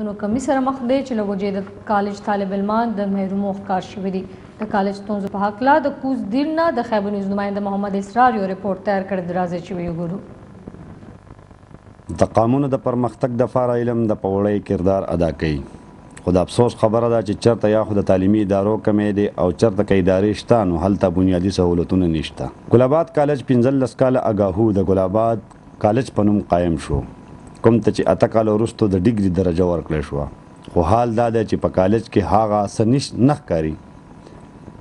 نو کمی سره مخ دی چې له وجې د کالج طالب علمان د محرومو ښکار شوي دي. د کالج ستونزو په هکله د کوز دیر نه د خیبر نیوز نماینده محمد اسرار یو رپورټ تیار کړی دی. راځئ چې وګورو. د قومونو د پرمختګ دپاره علم د پیاوړی کردار ادا کوي، خو د افسوس خبره ده چې چېرته یا خو د تعلیمي ادارو کمی دی او چېرته که ادارې شته نو هلته بنیادي سهولتونه نشته. ګلاباد کالج 15 کاله اګاهو د ګلاباد کالج په نوم قایم شو، کوم ته چې 8 کاله وروسته د ډیګري درجه ورکړی شوه، خو حال دا دی چې په کالج کې هغه څه نه ښکاري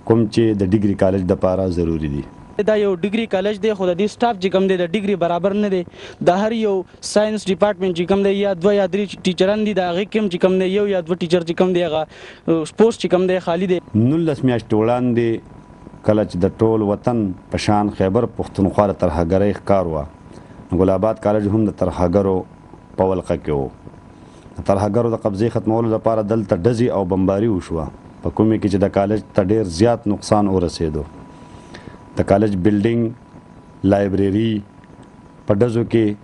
کوم چې د ډیګري کالج دپاره ضروري دي. دا یو ډیګري کالج دی خو د دې سټاف چې کوم دی د ډیګري برابر نه دی. د هر یو ساينس ډپارټمنټ چې کوم دی یا 2 یا 3 ټیچران دي، د هغې کې چې کوم دی 1 یا 2 ټیچر چې کوم دی هغه سپورټس چې کوم دی خالی دی. 19 میاشتې وړاندې کله چې د ټول وطن په شان خیبر پښتونخوا د ترهګرۍ ښکار وه، ګلاباد کالج هم د ترهګرو په ولقه کې و. د ترهګرو د قبضې ختمولو لپاره دلته ډزې او بمباري وشوه، په کومې کې چې د کالج ته ډېر زیات نقصان ورسېدو. د کالج بلډینګ لایبرري په ډزو کې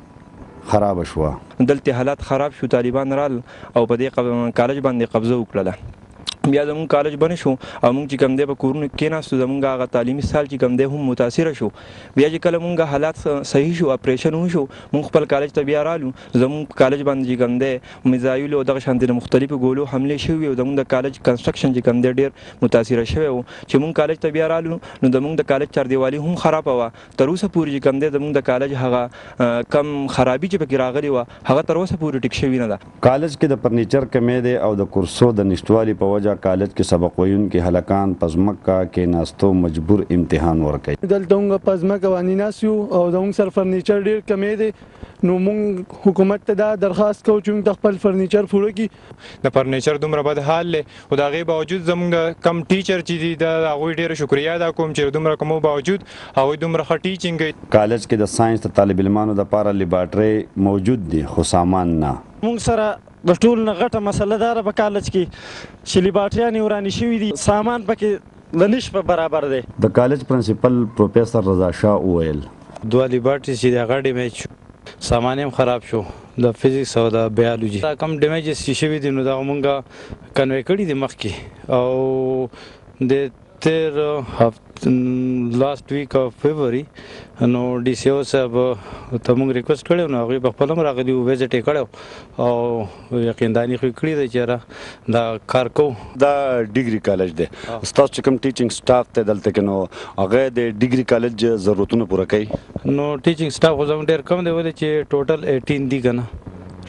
خرابه شوه. دلته حالات خراب شو، طالبان رال او په دې کالج باندې قبضه وکړله. بیا زمونږ کالج بند شو او مونږ چې کوم دی په کورونو کې کېناستو، زمونږ هغه تعلیمي سال چې کوم دی هم متاثره شو. بیا چې کله مونږ حالات صحیح شو، اپریشن وشو، مونږ خپل کالج ته بیا رالو. زمونږ کالج باندې چې کوم دی میزایلو او دغه شانتې د مختلفو ګولو حملې شوي او زمونږ د کالج کنسټرکشن چې کوم دی ډېر متاثره شوی و. چې مونږ کالج ته بیا رالو نو زمونږ د کالج چاردیوالي هم خرابه وه. تر اوسه پورې چې کوم دی زمونږ د کالج هغه کم خرابي چې پکې راغلې وه هغه تر اوسه پورې ټیک شوې نه ده. کالج کې د فرنیچر کمی دی او د کورسو د نشتوالي په وجه کالج کې سبق ویونکي هلکان په ځمکه کېناستو مجبور امتحان ورکوي. دلته موږ په ځمکه باندې ناست یو او زموږ سره فرنیچر ډېر کمی دی، نو موږ حکومت ته دا درخواست کوو چې موږ د خپل فرنیچر پوره کړي. د فرنیچر دومره بد حال دی خو د هغې باوجود زموږ د کم ټیچر چې دي د هغوی ډېره شکریه ادا کوم چې دومره کمو باوجود هغوی دومره ښه ټیچینګ کوي. کالج کې د ساینس د طالب علمانو دپاره لیبارټرۍ موجود دي خو سامان نه. موږ سره د ټول نه غټه مسله داره په کالج کې چې لیبارټریانې ورانې شوي دي، سامان پکې د نش په برابر دی. د کالج پرنسپل پروفیسر رضا شاه وویل 2 لیبارټري چې د هغه ډیمیج شو، سامان هم خراب شو، د فزیکس او د بیالوجي کم ډیمیجز چې شوي دي نو دا مونږ کنوی کړي دي مخکې. او د تیر لاست ویک اف فیبروري نو ډي سی او صاحب ته موږ ریکوست کړی نو هغوی په خپله هم راغلي وو، ویزټ یې کړی او یقینداني خو یې کړي دی چې یاره دا کار کوو. دا ډیګري کالج دی، ستاسو چې کوم ټیچینګ سټاف دی دلته کې نو هغه د ډیګري کالج ضرورتونه پوره کوي؟ نو ټیچینګ سټاف خو زموږ ډېر کم دی، ولې چې ټوټل 18 دي که نه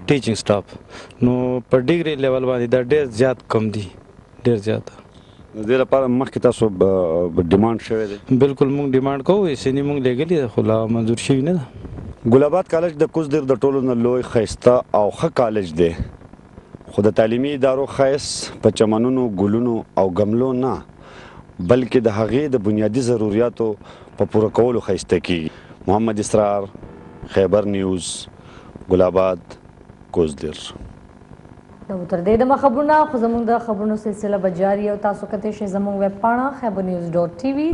ټیچینګ سټاف، نو په ډیګري لیول باندې دا ډېر زیات کم دي، ډېر زیات. د دې لپاره مخکې تاسو ډیمانډ شوی دی؟ بالکل موږ ډیمانډ کوو، سینې موږ لیږلې ده خو لا منظور شوي نه ده. ګلاباد کالج د کوزدیر د ټولو نه لوی ښایسته او ښه کالج دی، خو د تعلیمي ادارو ښایست په چمنونو، ګلونو او گملو نه بلکې د هغې د بنیادي ضروریاتو په پوره کولو ښایسته کیږي. محمد اسرار، خیبر نیوز، ګلاباد، کوزدیر. تر دې دمه خبرونه خو زموږ د خبرونو سلسله به جاري او تاسو کتلی شئ زموږ ویب پاڼه خیبر نیوز .tv